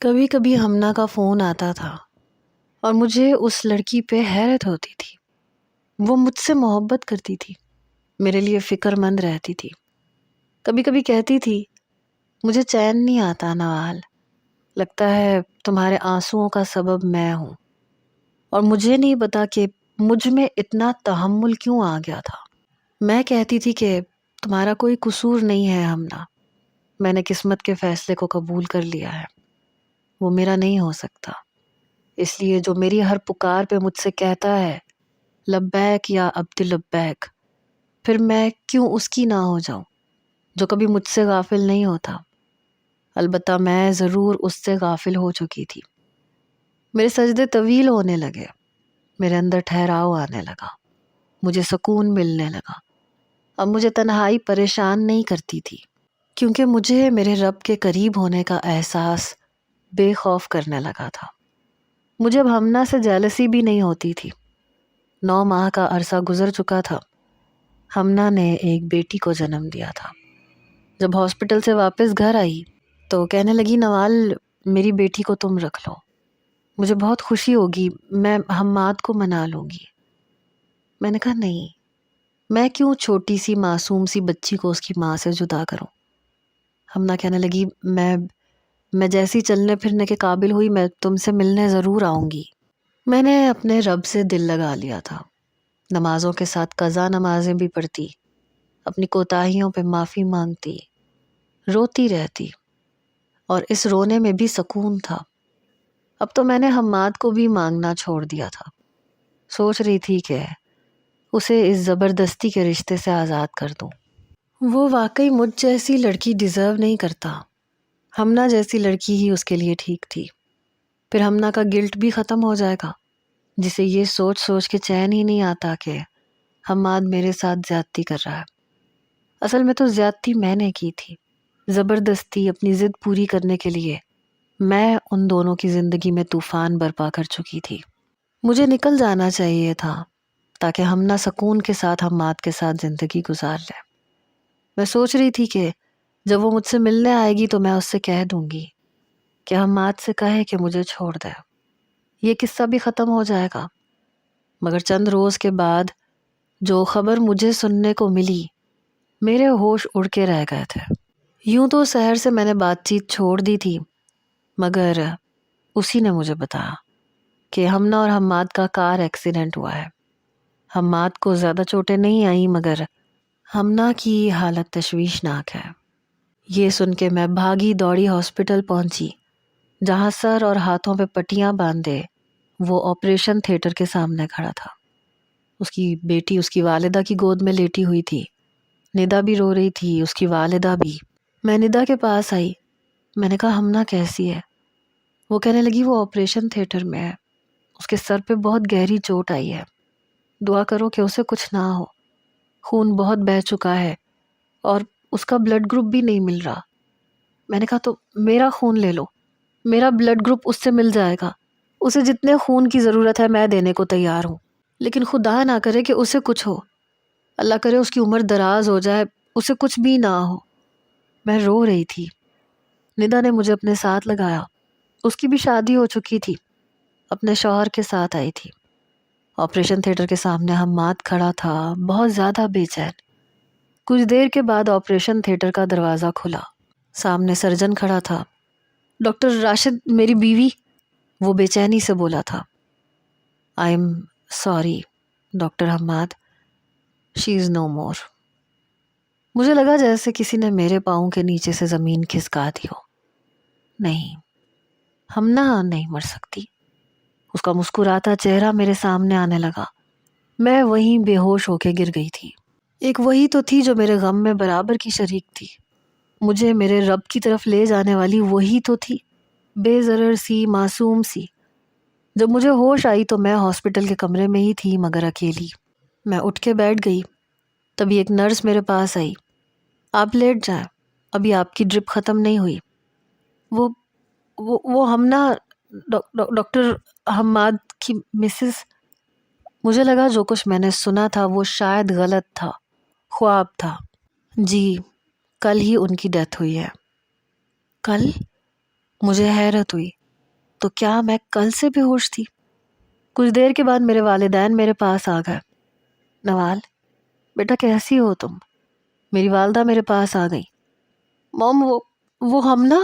کبھی کبھی ہمنا کا فون آتا تھا اور مجھے اس لڑکی پہ حیرت ہوتی تھی۔ وہ مجھ سے محبت کرتی تھی، میرے لیے فکر مند رہتی تھی۔ کبھی کبھی کہتی تھی مجھے چین نہیں آتا نوال، لگتا ہے تمہارے آنسوؤں کا سبب میں ہوں، اور مجھے نہیں پتا کہ مجھ میں اتنا تحمل کیوں آ گیا تھا۔ میں کہتی تھی کہ تمہارا کوئی قصور نہیں ہے ہمنا، میں نے قسمت کے فیصلے کو قبول کر لیا ہے، وہ میرا نہیں ہو سکتا، اس لیے جو میری ہر پکار پہ مجھ سے کہتا ہے لبیک یا عبد لبیک، پھر میں کیوں اس کی نہ ہو جاؤں جو کبھی مجھ سے غافل نہیں ہوتا۔ البتہ میں ضرور اس سے غافل ہو چکی تھی۔ میرے سجدے طویل ہونے لگے، میرے اندر ٹھہراؤ آنے لگا، مجھے سکون ملنے لگا۔ اب مجھے تنہائی پریشان نہیں کرتی تھی، کیونکہ مجھے میرے رب کے قریب ہونے کا احساس بے خوف کرنے لگا تھا۔ مجھے اب ہمنا سے جیلسی بھی نہیں ہوتی تھی۔ 9 ماہ کا عرصہ گزر چکا تھا۔ ہمنا نے ایک بیٹی کو جنم دیا تھا۔ جب ہاسپٹل سے واپس گھر آئی تو کہنے لگی نوال میری بیٹی کو تم رکھ لو، مجھے بہت خوشی ہوگی، میں حماد کو منا لوں گی۔ میں نے کہا نہیں، میں کیوں چھوٹی سی معصوم سی بچی کو اس کی ماں سے جدا کروں۔ ہمنا کہنے لگی میں جیسی چلنے پھرنے کے قابل ہوئی میں تم سے ملنے ضرور آؤں گی۔ میں نے اپنے رب سے دل لگا لیا تھا، نمازوں کے ساتھ قضا نمازیں بھی پڑھتی، اپنی کوتاہیوں پہ معافی مانگتی، روتی رہتی، اور اس رونے میں بھی سکون تھا۔ اب تو میں نے حماد کو بھی مانگنا چھوڑ دیا تھا۔ سوچ رہی تھی کہ اسے اس زبردستی کے رشتے سے آزاد کر دوں۔ وہ واقعی مجھ جیسی لڑکی ڈیزرو نہیں کرتا، ہمنا جیسی لڑکی ہی اس کے لیے ٹھیک تھی۔ پھر ہمنا کا گلٹ بھی ختم ہو جائے گا، جسے یہ سوچ سوچ کے چین ہی نہیں آتا کہ حماد میرے ساتھ زیادتی کر رہا ہے۔ اصل میں تو زیادتی میں نے کی تھی، زبردستی اپنی ضد پوری کرنے کے لیے میں ان دونوں کی زندگی میں طوفان برپا کر چکی تھی۔ مجھے نکل جانا چاہیے تھا تاکہ ہمنا سکون کے ساتھ حماد کے ساتھ زندگی گزار لے۔ میں سوچ رہی تھی کہ جب وہ مجھ سے ملنے آئے گی تو میں اس سے کہہ دوں گی کہ حماد سے کہے کہ مجھے چھوڑ دے، یہ قصہ بھی ختم ہو جائے گا۔ مگر چند روز کے بعد جو خبر مجھے سننے کو ملی، میرے ہوش اڑ کے رہ گئے تھے۔ یوں تو سحر سے میں نے بات چیت چھوڑ دی تھی، مگر اسی نے مجھے بتایا کہ ہمنا اور حماد کا کار ایکسیڈنٹ ہوا ہے۔ حماد کو زیادہ چوٹیں نہیں آئیں، مگر ہمنا کی حالت تشویشناک ہے۔ یہ سن کے میں بھاگی دوڑی ہاسپٹل پہنچی، جہاں سر اور ہاتھوں پہ پٹیاں باندھے وہ آپریشن تھیٹر کے سامنے کھڑا تھا۔ اس کی بیٹی اس کی والدہ کی گود میں لیٹی ہوئی تھی، ندا بھی رو رہی تھی، اس کی والدہ بھی۔ میں ندا کے پاس آئی، میں نے کہا ہمنا کیسی ہے؟ وہ کہنے لگی وہ آپریشن تھیٹر میں ہے، اس کے سر پہ بہت گہری چوٹ آئی ہے، دعا کرو کہ اسے کچھ نہ ہو، خون بہت بہہ چکا ہے اور اس کا بلڈ گروپ بھی نہیں مل رہا۔ میں نے کہا تو میرا خون لے لو، میرا بلڈ گروپ اس سے مل جائے گا، اسے جتنے خون کی ضرورت ہے میں دینے کو تیار ہوں، لیکن خدا نہ کرے کہ اسے کچھ ہو، اللہ کرے اس کی عمر دراز ہو جائے، اسے کچھ بھی نہ ہو۔ میں رو رہی تھی۔ ندا نے مجھے اپنے ساتھ لگایا، اس کی بھی شادی ہو چکی تھی، اپنے شوہر کے ساتھ آئی تھی۔ آپریشن تھیٹر کے سامنے حماد کھڑا تھا، بہت زیادہ بے چین۔ کچھ دیر کے بعد آپریشن تھیٹر کا دروازہ کھلا، سامنے سرجن کھڑا تھا۔ ڈاکٹر راشد میری بیوی، وہ بے چینی سے بولا تھا۔ I am sorry doctor Hammad, she is no more. مجھے لگا جیسے کسی نے میرے پاؤں کے نیچے سے زمین کھسکا دی ہو۔ نہیں، ہمنا نہیں مر سکتی۔ اس کا مسکراتا چہرہ میرے سامنے آنے لگا۔ میں وہیں بے ہوش ہو کے گر گئی تھی۔ ایک وہی تو تھی جو میرے غم میں برابر کی شریک تھی، مجھے میرے رب کی طرف لے جانے والی وہی تو تھی، بے ضرر سی، معصوم سی۔ جب مجھے ہوش آئی تو میں ہاسپٹل کے کمرے میں ہی تھی، مگر اکیلی۔ میں اٹھ کے بیٹھ گئی، تبھی ایک نرس میرے پاس آئی۔ آپ لیٹ جائیں، ابھی آپ کی ڈرپ ختم نہیں ہوئی۔ وہ ہمنا ڈاکٹر حماد کی مسز۔ مجھے لگا جو کچھ میں نے سنا تھا وہ شاید غلط تھا، خواب تھا۔ جی، کل ہی ان کی ڈیتھ ہوئی ہے۔ کل؟ مجھے حیرت ہوئی، تو کیا میں کل سے بے ہوش تھی؟ کچھ دیر کے بعد میرے والدین میرے پاس آ گئے۔ نوال، بیٹا کیسی ہو تم؟ میری والدہ میرے پاس آ گئی۔ موم، وہ ہم نا،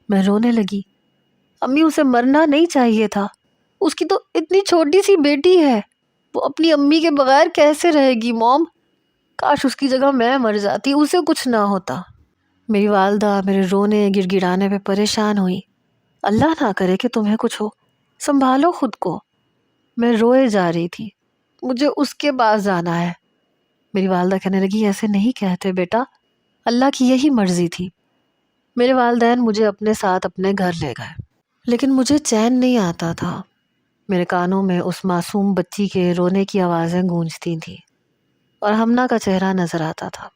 میں رونے لگی۔ امی، اسے مرنا نہیں چاہیے تھا، اس کی تو اتنی چھوٹی سی بیٹی ہے، وہ اپنی امی کے بغیر کیسے رہے گی موم؟ کاش اس کی جگہ میں مر جاتی، اسے کچھ نہ ہوتا۔ میری والدہ میرے رونے گڑ گڑانے پہ پریشان ہوئی۔ اللہ نہ کرے کہ تمہیں کچھ ہو، سنبھالو خود کو۔ میں روئے جا رہی تھی۔ مجھے اس کے پاس جانا ہے۔ میری والدہ کہنے لگی، ایسے نہیں کہتے بیٹا، اللہ کی یہی مرضی تھی۔ میرے والدین مجھے اپنے ساتھ اپنے گھر لے گئے، لیکن مجھے چین نہیں آتا تھا۔ میرے کانوں میں اس معصوم بچی کے رونے کی آوازیں گونجتی تھیں اور ہمنا کا چہرہ نظر آتا تھا۔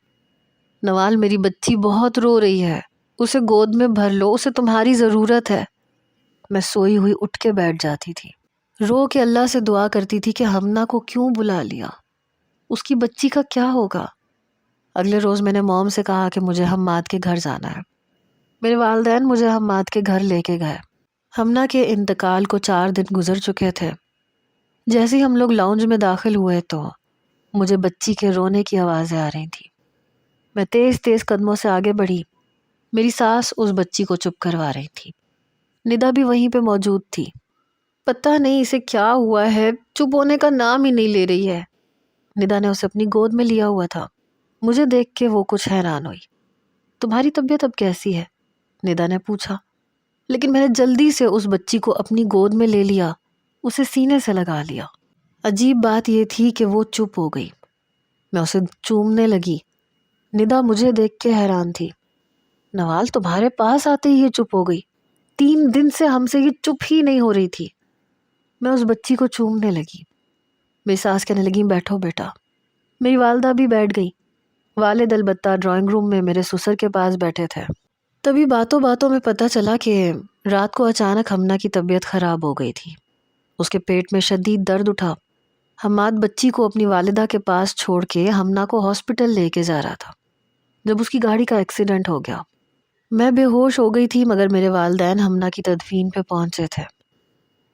نوال، میری بچی بہت رو رہی ہے، اسے گود میں بھر لو، اسے تمہاری ضرورت ہے۔ میں سوئی ہوئی اٹھ کے بیٹھ جاتی تھی، رو کے اللہ سے دعا کرتی تھی کہ ہمنا کو کیوں بلا لیا، اس کی بچی کا کیا ہوگا۔ اگلے روز میں نے موم سے کہا کہ مجھے حماد کے گھر جانا ہے۔ میرے والدین مجھے حماد کے گھر لے کے گئے۔ ہمنا کے انتقال کو 4 دن گزر چکے تھے۔ جیسے ہی ہم لوگ لاؤنج میں داخل ہوئے تو مجھے بچی کے رونے کی آوازیں آ رہی تھیں۔ میں تیز تیز قدموں سے آگے بڑھی۔ میری ساس اس بچی کو چپ کروا رہی تھی۔ ندا بھی وہیں پہ موجود تھی۔ پتہ نہیں اسے کیا ہوا ہے، چپ ہونے کا نام ہی نہیں لے رہی ہے۔ ندا نے اسے اپنی گود میں لیا ہوا تھا۔ مجھے دیکھ کے وہ کچھ حیران ہوئی۔ تمہاری طبیعت اب کیسی ہے؟ ندا نے پوچھا۔ لیکن میں نے جلدی سے اس بچی کو اپنی گود میں لے لیا، اسے سینے سے لگا لیا۔ عجیب بات یہ تھی کہ وہ چپ ہو گئی۔ میں اسے چومنے لگی۔ ندا مجھے دیکھ کے حیران تھی۔ نوال، تمہارے پاس آتے ہی یہ چپ ہو گئی؟ 3 دن سے ہم سے یہ چپ ہی نہیں ہو رہی تھی۔ میں اس بچی کو چومنے لگی۔ میری ساس کہنے لگی، بیٹھو بیٹا۔ میری والدہ بھی بیٹھ گئی۔ والد البتہ ڈرائنگ روم میں میرے سسر کے پاس بیٹھے تھے۔ تبھی باتوں باتوں میں پتہ چلا کہ رات کو اچانک ہمنا کی طبیعت خراب ہو گئی تھی۔ اس کے پیٹ میں شدید درد اٹھا۔ حماد بچی کو اپنی والدہ کے پاس چھوڑ کے ہمنا کو ہاسپٹل لے کے جا رہا تھا جب اس کی گاڑی کا ایکسیڈنٹ ہو گیا۔ میں بے ہوش ہو گئی تھی، مگر میرے والدین ہمنا کی تدفین پہ پہنچے تھے۔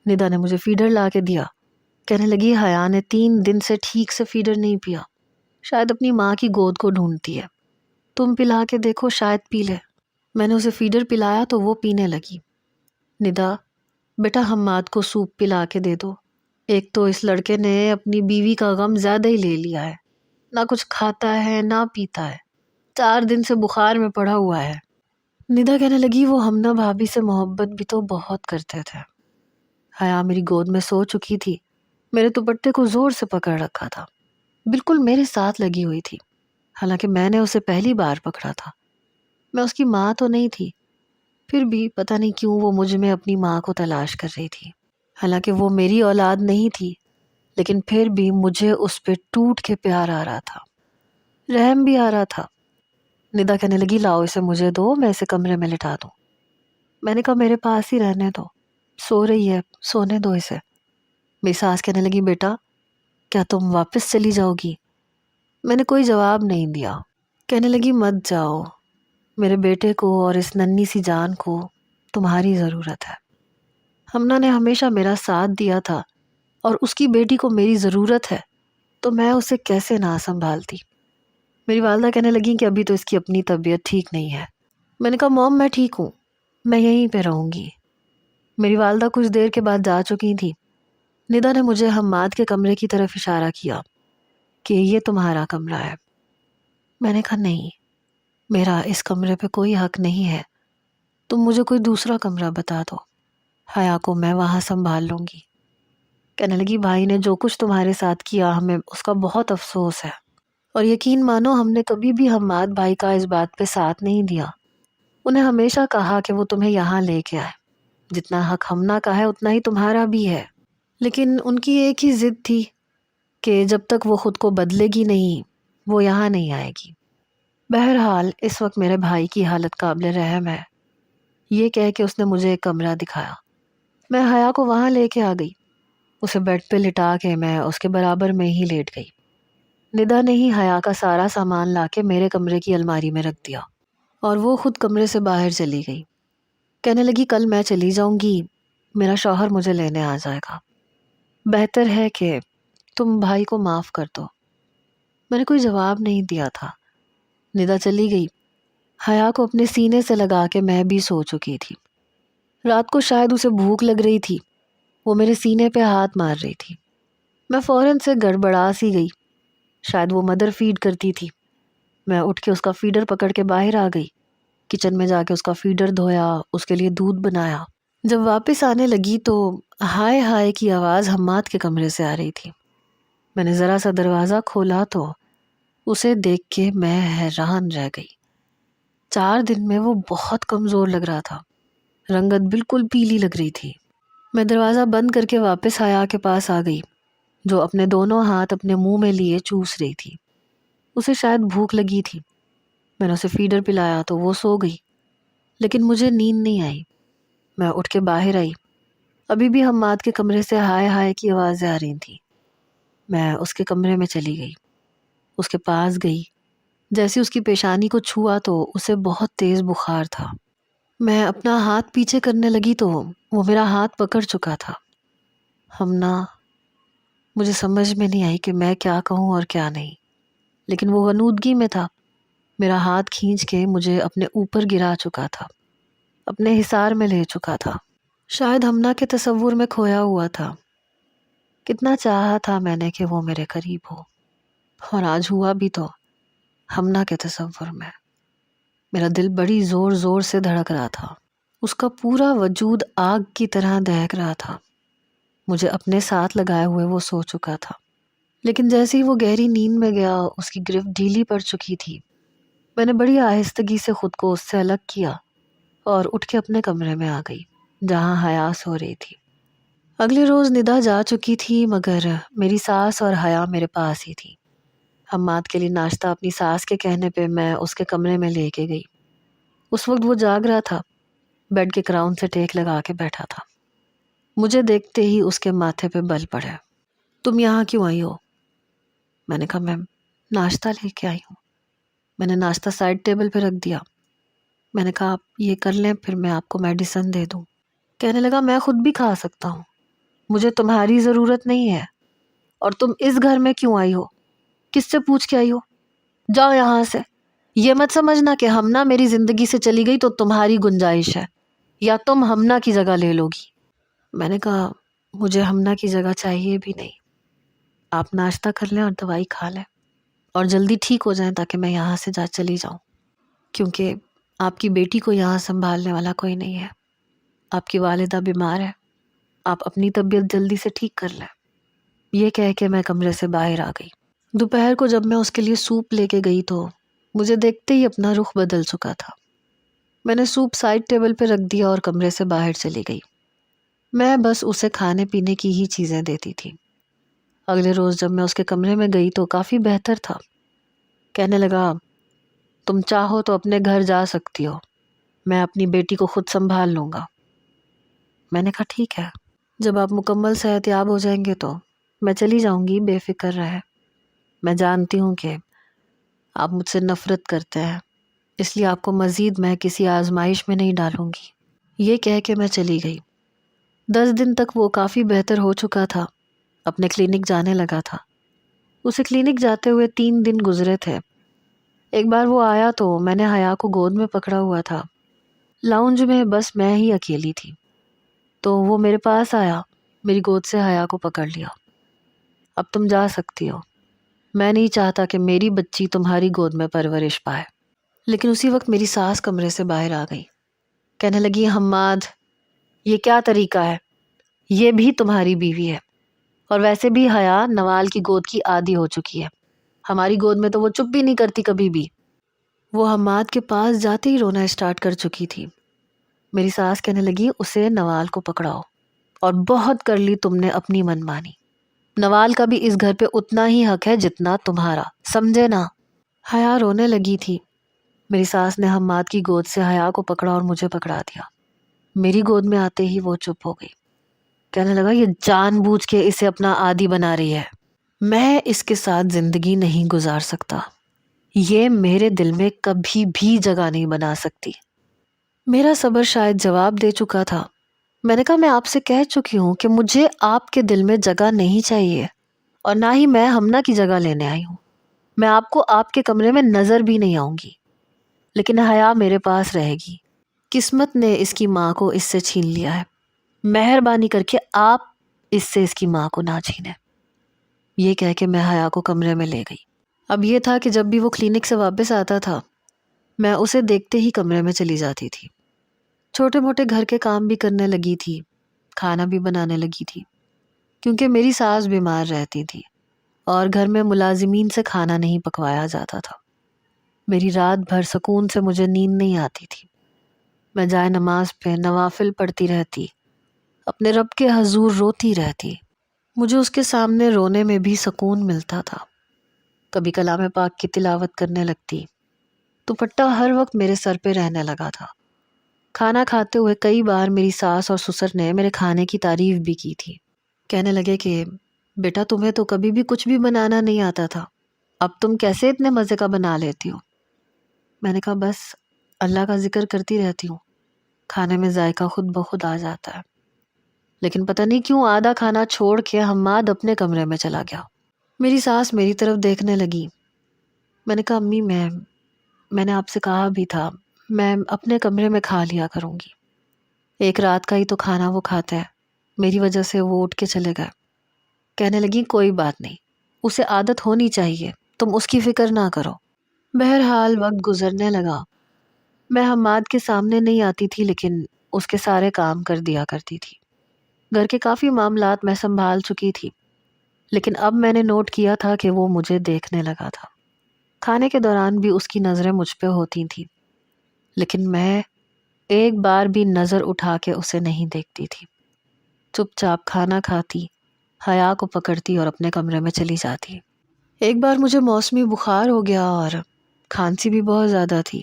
ندا نے مجھے فیڈر لا کے دیا۔ کہنے لگی، حیا نے 3 دن سے ٹھیک سے فیڈر نہیں پیا، شاید اپنی ماں کی گود کو ڈھونڈتی ہے، تم پلا کے دیکھو، شاید پی لے۔ میں نے اسے فیڈر پلایا تو وہ پینے لگی۔ ندا، بیٹا حماد کو سوپ پلا کے دے دو، ایک تو اس لڑکے نے اپنی بیوی کا غم زیادہ ہی لے لیا ہے، نہ کچھ کھاتا ہے نہ پیتا ہے، 4 دن سے بخار میں پڑا ہوا ہے۔ ندا کہنے لگی، وہ ہمنا بھابھی سے محبت بھی تو بہت کرتے تھے۔ حیا میری گود میں سو چکی تھی، میرے دوپٹے کو زور سے پکڑ رکھا تھا، بالکل میرے ساتھ لگی ہوئی تھی، حالانکہ میں نے اسے پہلی بار پکڑا تھا۔ میں اس کی ماں تو نہیں تھی، پھر بھی پتہ نہیں کیوں وہ مجھ میں اپنی ماں کو تلاش کر رہی تھی۔ حالانکہ وہ میری اولاد نہیں تھی، لیکن پھر بھی مجھے اس پہ ٹوٹ کے پیار آ رہا تھا، رحم بھی آ رہا تھا۔ ندا کہنے لگی، لاؤ اسے مجھے دو، میں اسے کمرے میں لٹا دوں۔ میں نے کہا، میرے پاس ہی رہنے دو، سو رہی ہے، سونے دو اسے۔ میری ساس کہنے لگی، بیٹا کیا تم واپس چلی جاؤ گی؟ میں نے کوئی جواب نہیں دیا۔ کہنے لگی، مت جاؤ، میرے بیٹے کو اور اس ننھی سی جان کو تمہاری ضرورت ہے۔ ہمنا نے ہمیشہ میرا ساتھ دیا تھا اور اس کی بیٹی کو میری ضرورت ہے، تو میں اسے کیسے نہ سنبھالتی۔ میری والدہ کہنے لگی کہ ابھی تو اس کی اپنی طبیعت ٹھیک نہیں ہے۔ میں نے کہا، موم میں ٹھیک ہوں، میں یہیں پہ رہوں گی۔ میری والدہ کچھ دیر کے بعد جا چکی تھی۔ ندا نے مجھے حماد کے کمرے کی طرف اشارہ کیا کہ یہ تمہارا کمرہ ہے۔ میں نے کہا، نہیں، میرا اس کمرے پہ کوئی حق نہیں ہے، تم مجھے کوئی دوسرا کمرہ بتا دو، حیا کو میں وہاں سنبھال لوں گی۔ کہنے لگی، بھائی نے جو کچھ تمہارے ساتھ کیا، ہمیں اس کا بہت افسوس ہے، اور یقین مانو ہم نے کبھی بھی حماد بھائی کا اس بات پہ ساتھ نہیں دیا۔ انہیں ہمیشہ کہا کہ وہ تمہیں یہاں لے کے آئے، جتنا حق ہمنا کا ہے اتنا ہی تمہارا بھی ہے، لیکن ان کی ایک ہی ضد تھی کہ جب تک وہ خود کو بدلے گی نہیں، وہ یہاں نہیں آئے گی۔ بہرحال اس وقت میرے بھائی کی حالت قابل رحم ہے، یہ کہہ کے اس نے مجھے ایک کمرہ دکھایا۔ میں حیا کو وہاں لے کے آ گئی، اسے بیڈ پہ لٹا کے میں اس کے برابر میں ہی لیٹ گئی۔ ندا نے ہی حیا کا سارا سامان لا کے میرے کمرے کی الماری میں رکھ دیا اور وہ خود کمرے سے باہر چلی گئی۔ کہنے لگی کل میں چلی جاؤں گی، میرا شوہر مجھے لینے آ جائے گا، بہتر ہے کہ تم بھائی کو معاف کر دو۔ میں نے کوئی جواب نہیں دیا تھا۔ ندا چلی گئی۔ حیا کو اپنے سینے سے لگا کے میں بھی سو چکی تھی۔ رات کو شاید اسے بھوک لگ رہی تھی، وہ میرے سینے پہ ہاتھ مار رہی تھی۔ میں فوراً سے گڑبڑا سی گئی، شاید وہ مدر فیڈ کرتی تھی۔ میں اٹھ کے اس کا فیڈر پکڑ کے باہر آ گئی، کچن میں جا کے اس کا فیڈر دھویا، اس کے لیے دودھ بنایا۔ جب واپس آنے لگی تو ہائے ہائے کی آواز حماد کے کمرے سے آ رہی تھی۔ میں نے ذرا سا دروازہ کھولا تو اسے دیکھ کے میں حیران رہ گئی۔ 4 دن میں وہ بہت کمزور لگ رہا تھا، رنگت بالکل پیلی لگ رہی تھی۔ میں دروازہ بند کر کے واپس حیا کے پاس آ گئی، جو اپنے دونوں ہاتھ اپنے منہ میں لیے چوس رہی تھی۔ اسے شاید بھوک لگی تھی۔ میں نے اسے فیڈر پلایا تو وہ سو گئی، لیکن مجھے نیند نہیں آئی۔ میں اٹھ کے باہر آئی، ابھی بھی حماد کے کمرے سے ہائے ہائے کی آوازیں آ رہی تھیں۔ میں اس کے کمرے میں چلی گئی، اس کے پاس گئی۔ جیسے اس کی پیشانی کو چھوا تو اسے بہت تیز بخار تھا۔ میں اپنا ہاتھ پیچھے کرنے لگی تو وہ میرا ہاتھ پکڑ چکا تھا۔ ہمنا، مجھے سمجھ میں نہیں آئی کہ میں کیا کہوں اور کیا نہیں، لیکن وہ غنودگی میں تھا، میرا ہاتھ کھینچ کے مجھے اپنے اوپر گرا چکا تھا، اپنے حصار میں لے چکا تھا۔ شاید ہمنا کے تصور میں کھویا ہوا تھا۔ کتنا چاہا تھا میں نے کہ وہ میرے قریب ہو، اور آج ہوا بھی تو ہمنا کے تصور میں۔ میرا دل بڑی زور زور سے دھڑک رہا تھا، اس کا پورا وجود آگ کی طرح دہک رہا تھا۔ مجھے اپنے ساتھ لگائے ہوئے وہ سو چکا تھا، لیکن جیسے ہی وہ گہری نیند میں گیا اس کی گرفت ڈھیلی پڑ چکی تھی۔ میں نے بڑی آہستگی سے خود کو اس سے الگ کیا اور اٹھ کے اپنے کمرے میں آ گئی جہاں حیا سو رہی تھی۔ اگلے روز ندا جا چکی تھی، مگر میری ساس اور حیا میرے پاس ہی تھی۔ حماد کے لیے ناشتہ اپنی ساس کے کہنے پہ میں اس کے کمرے میں لے کے گئی۔ اس وقت وہ جاگ رہا تھا، بیڈ کے کراؤن سے ٹیک لگا کے بیٹھا تھا۔ مجھے دیکھتے ہی اس کے ماتھے پہ بل پڑے۔ تم یہاں کیوں آئی ہو؟ میں نے کہا میں ناشتہ لے کے آئی ہوں۔ میں نے ناشتہ سائڈ ٹیبل پہ رکھ دیا۔ میں نے کہا آپ یہ کر لیں، پھر میں آپ کو میڈیسن دے دوں۔ کہنے لگا میں خود بھی کھا سکتا ہوں، مجھے تمہاری ضرورت نہیں ہے۔ اور تم اس گھر میں کیوں آئی ہو؟ کس سے پوچھ کے آئی ہو؟ جاؤ یہاں سے۔ یہ مت سمجھنا کہ ہمنا میری زندگی سے چلی گئی تو تمہاری گنجائش ہے یا تم ہمنا کی جگہ لے لو گی۔ میں نے کہا مجھے ہمنا کی جگہ چاہیے بھی نہیں، آپ ناشتہ کر لیں اور دوائی کھا لیں اور جلدی ٹھیک ہو جائیں تاکہ میں یہاں سے چلی جاؤں، کیونکہ آپ کی بیٹی کو یہاں سنبھالنے والا کوئی نہیں ہے، آپ کی والدہ بیمار ہے، آپ اپنی طبیعت جلدی سے ٹھیک کر لیں۔ یہ کہہ کے میں کمرے سے باہر آ گئی۔ دوپہر کو جب میں اس کے لیے سوپ لے کے گئی تو مجھے دیکھتے ہی اپنا رخ بدل چکا تھا۔ میں نے سوپ سائڈ ٹیبل پہ رکھ دیا اور کمرے سے باہر چلی گئی۔ میں بس اسے کھانے پینے کی ہی چیزیں دیتی تھی۔ اگلے روز جب میں اس کے کمرے میں گئی تو کافی بہتر تھا۔ کہنے لگا تم چاہو تو اپنے گھر جا سکتی ہو، میں اپنی بیٹی کو خود سنبھال لوں گا۔ میں نے کہا ٹھیک ہے، جب آپ مکمل صحت یاب ہو جائیں گے تو میں چلی جاؤں گی، بے فکر رہے۔ میں جانتی ہوں کہ آپ مجھ سے نفرت کرتے ہیں، اس لیے آپ کو مزید میں کسی آزمائش میں نہیں ڈالوں گی۔ یہ کہہ کے میں چلی گئی۔ 10 دن تک وہ کافی بہتر ہو چکا تھا، اپنے کلینک جانے لگا تھا۔ اسے کلینک جاتے ہوئے 3 دن گزرے تھے۔ ایک بار وہ آیا تو میں نے حیا کو گود میں پکڑا ہوا تھا۔ لاؤنج میں بس میں ہی اکیلی تھی، تو وہ میرے پاس آیا، میری گود سے حیا کو پکڑ لیا۔ اب تم جا سکتی ہو، میں نہیں چاہتا کہ میری بچی تمہاری گود میں پرورش پائے۔ لیکن اسی وقت میری ساس کمرے سے باہر آ گئی۔ کہنے لگی حماد یہ کیا طریقہ ہے؟ یہ بھی تمہاری بیوی ہے، اور ویسے بھی حیا نوال کی گود کی عادی ہو چکی ہے، ہماری گود میں تو وہ چپ بھی نہیں کرتی کبھی بھی۔ وہ حماد کے پاس جاتے ہی رونا اسٹارٹ کر چکی تھی۔ میری ساس کہنے لگی اسے نوال کو پکڑاؤ، اور بہت کر لی تم نے اپنی من مانی، نوال کا بھی اس گھر پہ اتنا ہی حق ہے جتنا تمہارا، سمجھے نا؟ حیا رونے لگی تھی۔ میری ساس نے حماد کی گود سے حیا کو پکڑا اور مجھے پکڑا دیا۔ میری گود میں آتے ہی وہ چپ ہو گئی۔ کہنے لگا یہ جان بوجھ کے اسے اپنا عادی بنا رہی ہے، میں اس کے ساتھ زندگی نہیں گزار سکتا، یہ میرے دل میں کبھی بھی جگہ نہیں بنا سکتی۔ میرا صبر شاید جواب دے چکا تھا۔ میں نے کہا میں آپ سے کہہ چکی ہوں کہ مجھے آپ کے دل میں جگہ نہیں چاہیے، اور نہ ہی میں ہمنا کی جگہ لینے آئی ہوں۔ میں آپ کو آپ کے کمرے میں نظر بھی نہیں آؤں گی، لیکن حیا میرے پاس رہے گی۔ قسمت نے اس کی ماں کو اس سے چھین لیا ہے، مہربانی کر کے آپ اس سے اس کی ماں کو نہ چھینیں۔ یہ کہہ کے میں حیا کو کمرے میں لے گئی۔ اب یہ تھا کہ جب بھی وہ کلینک سے واپس آتا تھا، میں اسے دیکھتے ہی کمرے میں چلی جاتی تھی۔ چھوٹے موٹے گھر کے کام بھی کرنے لگی تھی، کھانا بھی بنانے لگی تھی، کیونکہ میری ساس بیمار رہتی تھی اور گھر میں ملازمین سے کھانا نہیں پکوایا جاتا تھا۔ میری رات بھر سکون سے مجھے نیند نہیں آتی تھی۔ میں جائے نماز پہ نوافل پڑھتی رہتی، اپنے رب کے حضور روتی رہتی۔ مجھے اس کے سامنے رونے میں بھی سکون ملتا تھا۔ کبھی کلام پاک کی تلاوت کرنے لگتی۔ دوپٹہ ہر وقت میرے سر پہ رہنے لگا تھا۔ کھانا کھاتے ہوئے کئی بار میری ساس اور سسر نے میرے کھانے کی تعریف بھی کی تھی۔ کہنے لگے کہ بیٹا تمہیں تو کبھی بھی کچھ بھی بنانا نہیں آتا تھا، اب تم کیسے اتنے مزے کا بنا لیتی ہو؟ میں نے کہا بس اللہ کا ذکر کرتی رہتی ہوں، کھانے میں ذائقہ خود بخود آ جاتا ہے۔ لیکن پتہ نہیں کیوں آدھا کھانا چھوڑ کے حماد اپنے کمرے میں چلا گیا۔ میری ساس میری طرف دیکھنے لگی۔ میں نے کہا امی میں نے آپ سے کہا بھی تھا میں اپنے کمرے میں کھا لیا کروں گی، ایک رات کا ہی تو کھانا وہ کھاتا ہے، میری وجہ سے وہ اٹھ کے چلے گئے۔ کہنے لگی کوئی بات نہیں، اسے عادت ہونی چاہیے، تم اس کی فکر نہ کرو۔ بہرحال وقت گزرنے لگا۔ میں حماد کے سامنے نہیں آتی تھی، لیکن اس کے سارے کام کر دیا کرتی تھی۔ گھر کے کافی معاملات میں سنبھال چکی تھی، لیکن اب میں نے نوٹ کیا تھا کہ وہ مجھے دیکھنے لگا تھا۔ کھانے کے دوران بھی اس کی نظریں مجھ پہ ہوتی تھیں، لیکن میں ایک بار بھی نظر اٹھا کے اسے نہیں دیکھتی تھی۔ چپ چاپ کھانا کھاتی، حیا کو پکڑتی اور اپنے کمرے میں چلی جاتی۔ ایک بار مجھے موسمی بخار ہو گیا اور کھانسی بھی بہت زیادہ تھی۔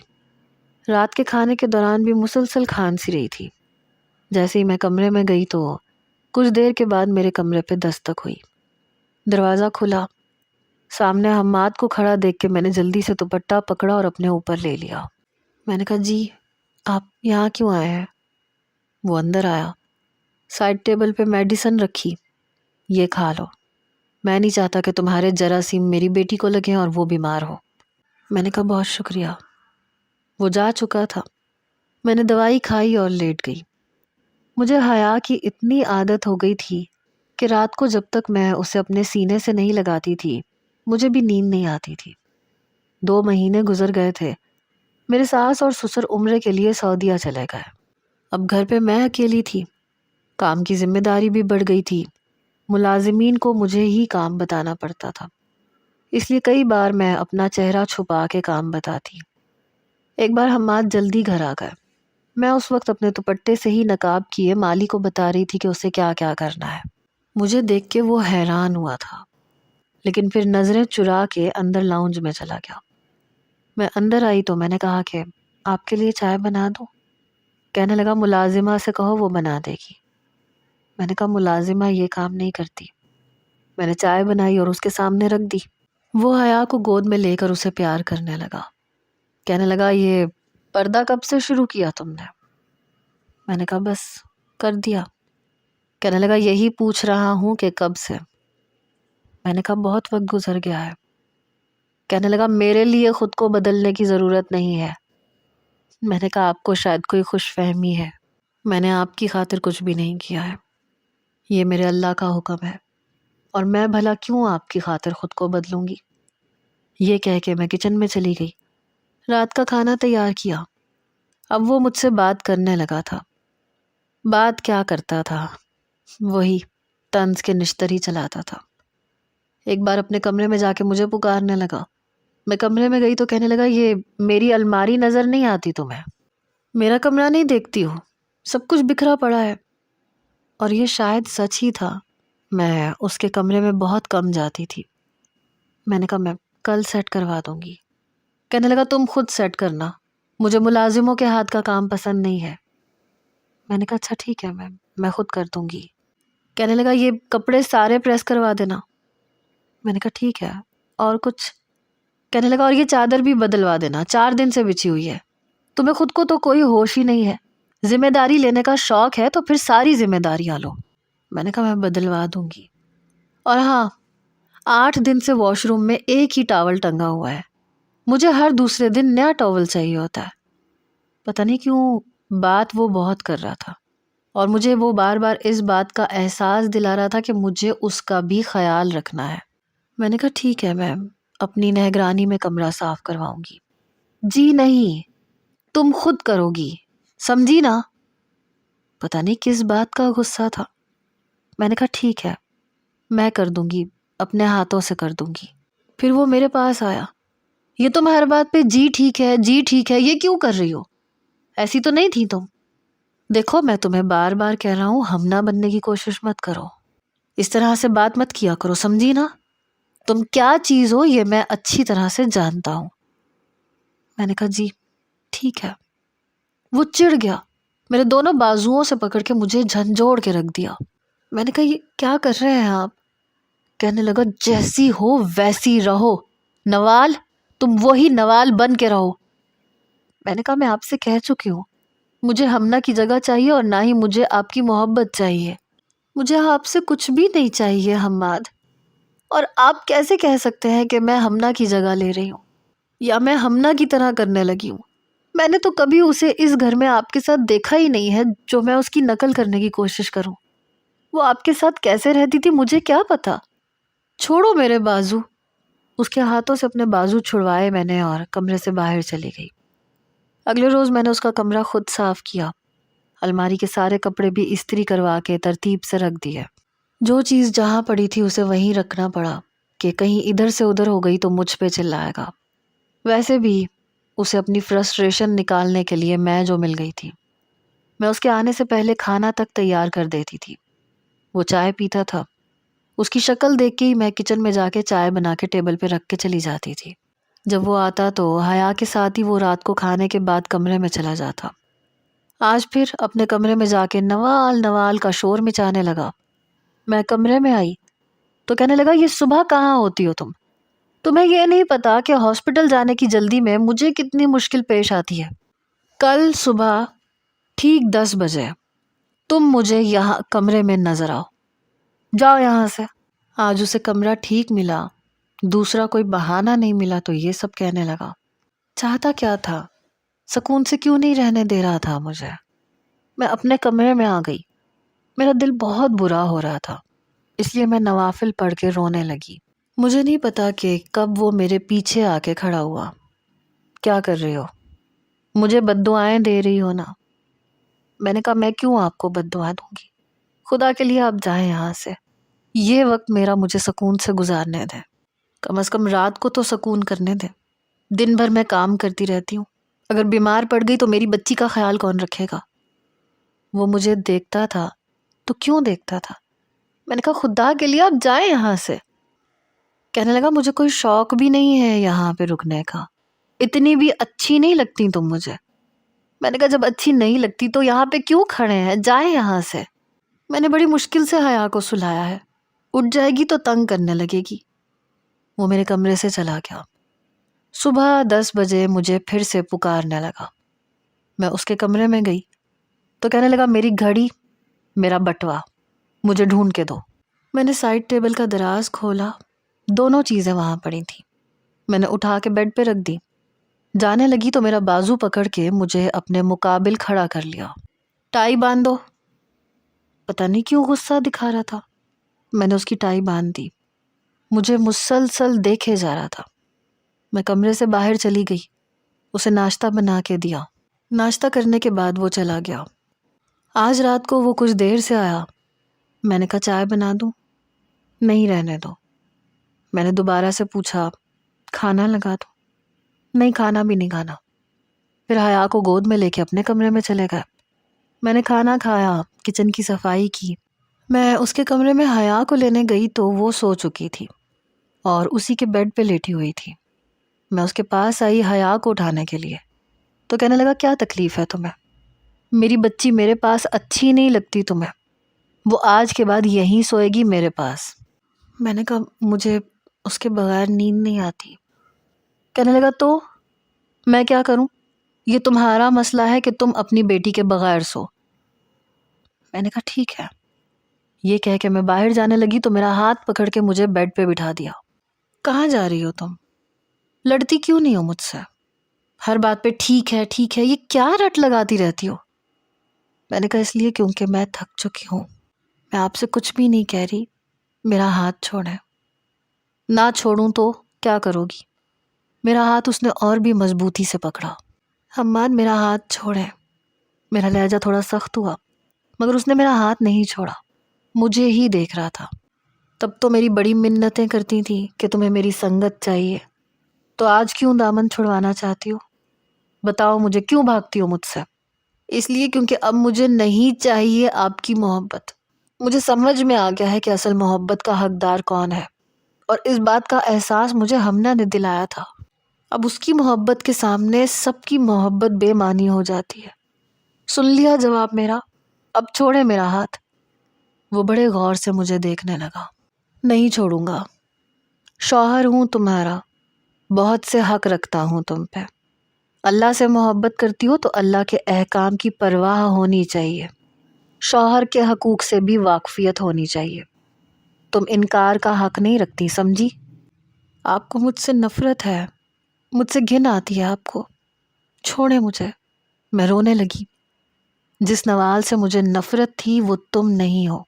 رات کے کھانے کے دوران بھی مسلسل کھانسی رہی تھی۔ جیسے ہی میں کمرے میں گئی تو کچھ دیر کے بعد میرے کمرے پہ دستک ہوئی۔ دروازہ کھلا، سامنے حماد کو کھڑا دیکھ کے میں نے جلدی سے دوپٹہ پکڑا اور اپنے اوپر لے لیا۔ میں نے کہا جی آپ یہاں کیوں آئے ہیں؟ وہ اندر آیا، سائڈ ٹیبل پہ میڈیسن رکھی، یہ کھا لو، میں نہیں چاہتا کہ تمہارے جراثیم میری بیٹی کو لگیں اور وہ بیمار ہو۔ میں نے کہا بہت شکریہ۔ وہ جا چکا تھا۔ میں نے دوائی کھائی اور لیٹ گئی۔ مجھے حیا کی اتنی عادت ہو گئی تھی کہ رات کو جب تک میں اسے اپنے سینے سے نہیں لگاتی تھی مجھے بھی نیند نہیں آتی تھی۔ 2 مہینے گزر گئے تھے۔ میرے ساس اور سسر عمرے کے لیے سعودیہ چلے گئے۔ اب گھر پہ میں اکیلی تھی، کام کی ذمہ داری بھی بڑھ گئی تھی، ملازمین کو مجھے ہی کام بتانا پڑتا تھا، اس لیے کئی بار میں اپنا چہرہ چھپا کے کام بتاتی۔ ایک بار حماد جلدی گھر آ گئے۔ میں اس وقت اپنے دوپٹے سے ہی نقاب کیے مالی کو بتا رہی تھی کہ اسے کیا کیا کرنا ہے۔ مجھے دیکھ کے وہ حیران ہوا تھا، لیکن پھر نظریں چرا کے اندر لاؤنج میں چلا گیا۔ میں اندر آئی تو میں نے کہا کہ آپ کے لیے چائے بنا دوں؟ کہنے لگا ملازمہ سے کہو وہ بنا دے گی۔ میں نے کہا ملازمہ یہ کام نہیں کرتی۔ میں نے چائے بنائی اور اس کے سامنے رکھ دی۔ وہ حیا کو گود میں لے کر اسے پیار کرنے لگا۔ کہنے لگا یہ پردہ کب سے شروع کیا تم نے؟ میں نے کہا بس کر دیا۔ کہنے لگا یہی پوچھ رہا ہوں کہ کب سے؟ میں نے کہا بہت وقت گزر گیا ہے۔ کہنے لگا میرے لیے خود کو بدلنے کی ضرورت نہیں ہے۔ میں نے کہا آپ کو شاید کوئی خوش فہمی ہے، میں نے آپ کی خاطر کچھ بھی نہیں کیا ہے، یہ میرے اللہ کا حکم ہے، اور میں بھلا کیوں آپ کی خاطر خود کو بدلوں گی؟ یہ کہہ کے میں کچن میں چلی گئی، رات کا کھانا تیار کیا۔ اب وہ مجھ سے بات کرنے لگا تھا۔ بات کیا کرتا تھا، وہی طنز کے نشتر ہی چلاتا تھا۔ ایک بار اپنے کمرے میں جا کے مجھے پکارنے لگا۔ میں کمرے میں گئی تو کہنے لگا یہ میری الماری نظر نہیں آتی تمہیں؟ میرا کمرہ نہیں دیکھتی ہو؟ سب کچھ بکھرا پڑا ہے۔ اور یہ شاید سچ ہی تھا، میں اس کے کمرے میں بہت کم جاتی تھی۔ میں نے کہا میں کل سیٹ کروا دوں گی۔ کہنے لگا تم خود سیٹ کرنا، مجھے ملازموں کے ہاتھ کا کام پسند نہیں ہے۔ میں نے کہا اچھا ٹھیک ہے میں خود کر دوں گی۔ کہنے لگا یہ کپڑے سارے پریس کروا دینا۔ میں نے کہا ٹھیک ہے، اور کچھ؟ کہنے لگا اور یہ چادر بھی بدلوا دینا، 4 دن سے بچھی ہوئی ہے۔ تمہیں خود کو تو کوئی ہوش ہی نہیں ہے، ذمہ داری لینے کا شوق ہے تو پھر ساری ذمہ داریاں لو۔ میں نے کہا میں بدلوا دوں گی، اور ہاں 8 دن سے واش روم میں ایک ہی ٹاول ٹنگا ہوا ہے، مجھے ہر دوسرے دن نیا ٹاول چاہیے ہوتا ہے۔ پتہ نہیں کیوں بات وہ بہت کر رہا تھا، اور مجھے وہ بار بار اس بات کا احساس دلا رہا تھا کہ مجھے اس کا بھی خیال رکھنا ہے۔ میں نے کہا ٹھیک ہے میم، اپنی نگرانی میں کمرہ صاف کرواؤں گی۔ جی نہیں، تم خود کرو گی، سمجھی نا؟ پتہ نہیں کس بات کا غصہ تھا۔ میں نے کہا ٹھیک ہے، میں کر دوں گی، اپنے ہاتھوں سے کر دوں گی۔ پھر وہ میرے پاس آیا، یہ تم ہر بات پہ جی ٹھیک ہے جی ٹھیک ہے، یہ کیوں کر رہی ہو؟ ایسی تو نہیں تھی تم۔ دیکھو میں تمہیں بار بار کہہ رہا ہوں ہم نہ بننے کی کوشش مت کرو، اس طرح سے بات مت کیا کرو، سمجھی نا؟ تم کیا چیز ہو یہ میں اچھی طرح سے جانتا ہوں۔ میں نے کہا جی ٹھیک ہے۔ وہ چڑ گیا، میرے دونوں بازوؤں سے پکڑ کے مجھے جھنجھوڑ کے رکھ دیا۔ میں نے کہا یہ کیا کر رہے ہیں آپ؟ کہنے لگا جیسی ہو ویسی رہو، نوال تم وہی نوال بن کے رہو۔ میں نے کہا میں آپ سے کہہ چکی ہوں مجھے ہمنا کی جگہ چاہیے اور نہ ہی مجھے آپ کی محبت چاہیے، مجھے آپ سے کچھ بھی نہیں چاہیے حماد۔ اور آپ کیسے کہہ سکتے ہیں کہ میں ہمنا کی جگہ لے رہی ہوں یا میں ہمنا کی طرح کرنے لگی ہوں؟ میں نے تو کبھی اسے اس گھر میں آپ کے ساتھ دیکھا ہی نہیں ہے جو میں اس کی نقل کرنے کی کوشش کروں۔ وہ آپ کے ساتھ کیسے رہتی تھی مجھے کیا پتا؟ چھوڑو میرے بازو۔ اس کے ہاتھوں سے اپنے بازو چھڑوائے میں نے اور کمرے سے باہر چلی گئی۔ اگلے روز میں نے اس کا کمرہ خود صاف کیا، الماری کے سارے کپڑے بھی استری کروا کے ترتیب سے رکھ دیے۔ جو چیز جہاں پڑی تھی اسے وہیں رکھنا پڑا کہ کہیں ادھر سے ادھر ہو گئی تو مجھ پہ چلائے گا۔ ویسے بھی اسے اپنی فرسٹریشن نکالنے کے لیے میں جو مل گئی تھی، میں اس کے آنے سے پہلے کھانا تک تیار کر دیتی تھی۔ وہ چائے پیتا تھا، اس کی شکل دیکھ کے ہی میں کچن میں جا کے چائے بنا کے ٹیبل پہ رکھ کے چلی جاتی تھی۔ جب وہ آتا تو حیا کے ساتھ ہی وہ رات کو کھانے کے بعد کمرے میں چلا جاتا۔ آج پھر اپنے کمرے میں جا کے نوال نوال کا شور مچانے لگا۔ میں کمرے میں آئی تو کہنے لگا یہ صبح کہاں ہوتی ہو تم؟ تمہیں یہ نہیں پتا کہ ہاسپٹل جانے کی جلدی میں مجھے کتنی مشکل پیش آتی ہے۔ کل صبح ٹھیک 10 بجے تم مجھے یہاں کمرے میں نظر آؤ، جاؤ یہاں سے۔ آج اسے کمرہ ٹھیک ملا، دوسرا کوئی بہانہ نہیں ملا تو یہ سب کہنے لگا۔ چاہتا کیا تھا؟ سکون سے کیوں نہیں رہنے دے رہا تھا مجھے؟ میں اپنے کمرے میں آ گئی، میرا دل بہت برا ہو رہا تھا، اس لیے میں نوافل پڑھ کے رونے لگی۔ مجھے نہیں پتا کہ کب وہ میرے پیچھے آ کے کھڑا ہوا۔ کیا کر رہی ہو؟ مجھے بد دعائیں دے رہی ہو نا؟ میں نے کہا میں کیوں آپ کو بد دعا دوں گی، خدا کے لیے آپ جائیں یہاں سے، یہ وقت میرا مجھے سکون سے گزارنے دیں، کم از کم رات کو تو سکون کرنے دیں۔ دن بھر میں کام کرتی رہتی ہوں، اگر بیمار پڑ گئی تو میری بچی کا خیال کون رکھے گا؟ وہ مجھے دیکھتا تھا تو کیوں دیکھتا تھا؟ میں نے کہا خدا کے لیے آپ جائیں یہاں سے۔ کہنے لگا مجھے کوئی شوق بھی نہیں ہے یہاں پہ رکنے کا، اتنی بھی اچھی نہیں لگتی تم مجھے۔ میں نے کہا جب اچھی نہیں لگتی تو یہاں پہ کیوں کھڑے ہیں، جائیں یہاں سے۔ میں نے بڑی مشکل سے حیا کو سلایا ہے، اٹھ جائے گی تو تنگ کرنے لگے گی۔ وہ میرے کمرے سے چلا گیا۔ صبح 10 بجے مجھے پھر سے پکارنے لگا۔ میں اس کے کمرے میں گئی تو کہنے لگا میری گھڑی، میرا بٹوا مجھے ڈھونڈ کے دو۔ میں نے سائڈ ٹیبل کا دراز کھولا، دونوں چیزیں وہاں پڑی تھیں۔ میں نے اٹھا کے بیڈ پہ رکھ دی، جانے لگی تو میرا بازو پکڑ کے مجھے اپنے مقابل کھڑا کر لیا۔ ٹائی باندھ دو۔ پتہ نہیں کیوں غصہ دکھا رہا تھا۔ میں نے اس کی ٹائی باندھ دی، مجھے مسلسل دیکھے جا رہا تھا۔ میں کمرے سے باہر چلی گئی، اسے ناشتہ بنا کے دیا۔ ناشتہ کرنے کے بعد وہ چلا گیا۔ آج رات کو وہ کچھ دیر سے آیا، میں نے کہا چائے بنا دوں؟ نہیں رہنے دو۔ میں نے دوبارہ سے پوچھا کھانا لگا دوں؟ نہیں کھانا بھی نہیں کھانا۔ پھر حیا کو گود میں لے کے اپنے کمرے میں چلے گئے۔ میں نے کھانا کھایا، کچن کی صفائی کی۔ میں اس کے کمرے میں حیا کو لینے گئی تو وہ سو چکی تھی اور اسی کے بیڈ پہ لیٹی ہوئی تھی۔ میں اس کے پاس آئی حیا کو اٹھانے کے لیے تو کہنے لگا کیا تکلیف ہے تمہیں؟ میری بچی میرے پاس اچھی نہیں لگتی تمہیں؟ وہ آج کے بعد یہیں سوئے گی میرے پاس۔ میں نے کہا مجھے اس کے بغیر نیند نہیں آتی۔ کہنے لگا تو میں کیا کروں؟ یہ تمہارا مسئلہ ہے کہ تم اپنی بیٹی کے بغیر سو۔ میں نے کہا ٹھیک ہے۔ یہ کہہ کے میں باہر جانے لگی تو میرا ہاتھ پکڑ کے مجھے بیڈ پہ بٹھا دیا۔ کہاں جا رہی ہو تم؟ لڑتی کیوں نہیں ہو مجھ سے؟ ہر بات پہ ٹھیک ہے ٹھیک ہے، یہ کیا رٹ لگاتی رہتی ہو؟ میں نے کہا اس لیے کیونکہ میں تھک چکی ہوں، میں آپ سے کچھ بھی نہیں کہہ رہی، میرا ہاتھ چھوڑیں۔ نہ چھوڑوں تو کیا کرو گی؟ میرا ہاتھ اس نے اور بھی مضبوطی سے پکڑا۔ حماد میرا ہاتھ چھوڑیں۔ میرا لہجہ تھوڑا سخت ہوا مگر اس نے میرا ہاتھ نہیں چھوڑا، مجھے ہی دیکھ رہا تھا۔ تب تو میری بڑی منتیں کرتی تھی کہ تمہیں میری سنگت چاہیے، تو آج کیوں دامن چھڑوانا چاہتی ہو؟ بتاؤ مجھے کیوں بھاگتی ہو مجھ سے؟ اس لیے کیونکہ اب مجھے نہیں چاہیے آپ کی محبت۔ مجھے سمجھ میں آ گیا ہے کہ اصل محبت کا حقدار کون ہے، اور اس بات کا احساس مجھے ہمنا نے دلایا تھا۔ اب اس کی محبت کے سامنے سب کی محبت بے معنی ہو جاتی ہے۔ سن لیا جواب میرا، اب چھوڑے میرا ہاتھ۔ وہ بڑے غور سے مجھے دیکھنے لگا۔ نہیں چھوڑوں گا، شوہر ہوں تمہارا، بہت سے حق رکھتا ہوں تم پہ۔ اللہ سے محبت کرتی ہو تو اللہ کے احکام کی پرواہ ہونی چاہیے، شوہر کے حقوق سے بھی واقفیت ہونی چاہیے۔ تم انکار کا حق نہیں رکھتی، سمجھی؟ آپ کو مجھ سے نفرت ہے، مجھ سے گھن آتی ہے آپ کو، چھوڑے مجھے۔ میں رونے لگی۔ جس نوال سے مجھے نفرت تھی وہ تم نہیں ہو۔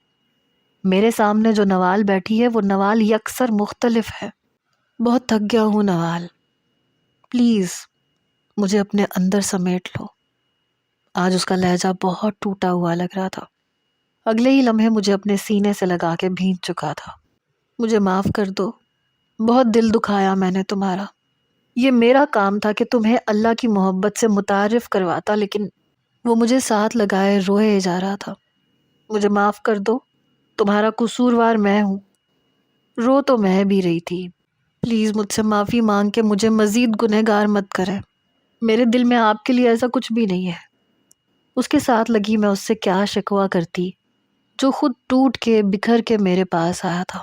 میرے سامنے جو نوال بیٹھی ہے وہ نوال یکسر مختلف ہے۔ بہت تھک گیا ہوں نوال، پلیز مجھے اپنے اندر سمیٹ لو۔ آج اس کا لہجہ بہت ٹوٹا ہوا لگ رہا تھا۔ اگلے ہی لمحے مجھے اپنے سینے سے لگا کے بھینچ چکا تھا۔ مجھے معاف کر دو، بہت دل دکھایا میں نے تمہارا۔ یہ میرا کام تھا کہ تمہیں اللہ کی محبت سے متعارف کرواتا، لیکن وہ مجھے ساتھ لگائے روئے جا رہا تھا۔ مجھے معاف کر دو، تمہارا قصوروار میں ہوں۔ رو تو میں بھی رہی تھی۔ پلیز مجھ سے معافی مانگ کے مجھے مزید گنہگار مت کریں۔ میرے دل میں آپ کے لیے ایسا کچھ بھی نہیں ہے۔ اس کے ساتھ لگی میں اس سے کیا شکوہ کرتی جو خود ٹوٹ کے بکھر کے میرے پاس آیا تھا۔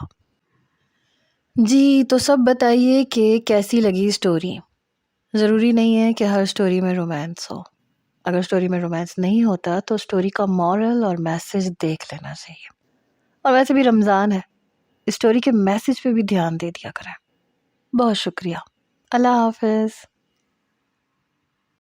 جی تو سب بتائیے کہ کیسی لگی سٹوری؟ ضروری نہیں ہے کہ ہر سٹوری میں رومانس ہو۔ اگر سٹوری میں رومانس نہیں ہوتا تو سٹوری کا مورل اور میسج دیکھ لینا چاہیے۔ اور ویسے بھی رمضان ہے، سٹوری کے میسج پہ بھی دھیان دے دیا کریں۔ بہت شکریہ، اللہ حافظ۔